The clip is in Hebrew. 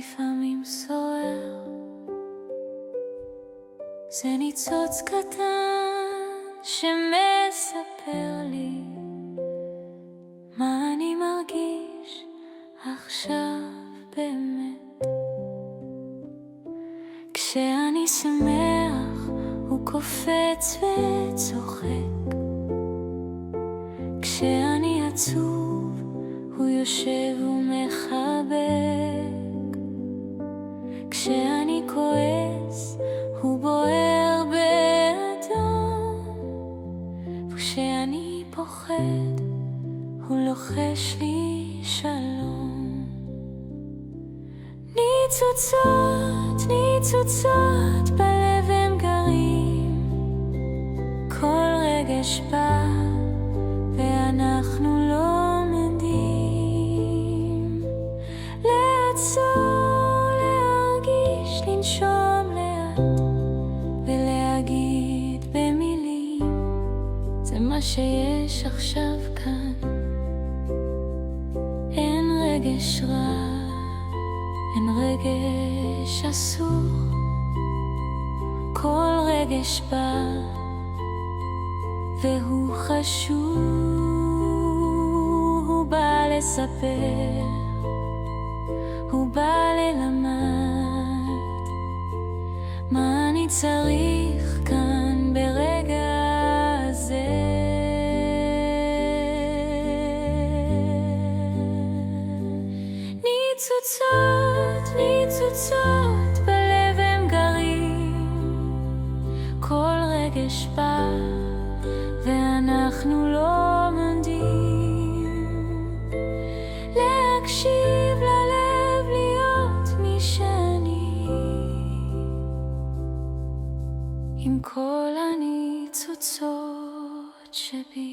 לפעמים סוער, זה ניצוץ קטן שמספר לי מה אני מרגיש עכשיו באמת. כשאני שמח הוא קופץ וצוחק, כשאני עצוב הוא יושב ומחבק, כשאני כועס הוא בוער באדום, וכשאני פוחד הוא לוחש לי שלום. ניצוצות, ניצוצות בלב הם גרים, כל רגש בא ואנחנו לא מדים. לעצור, להרגיש, לנשום לאט ולהגיד במילים, זה מה שיש עכשיו כאן. אין רגש רע, אין רגש אסור, כל רגש בא והוא חשוב. הוא בא לספר, הוא בא ללמד מה אני צריך כאן ברגע הזה. ניצוצות, ניצוצות בלב הם גרים, כל רגש בא ואנחנו לא מודים. להקשיב ללב, להיות מי שאני, עם כל הניצוצות שבי.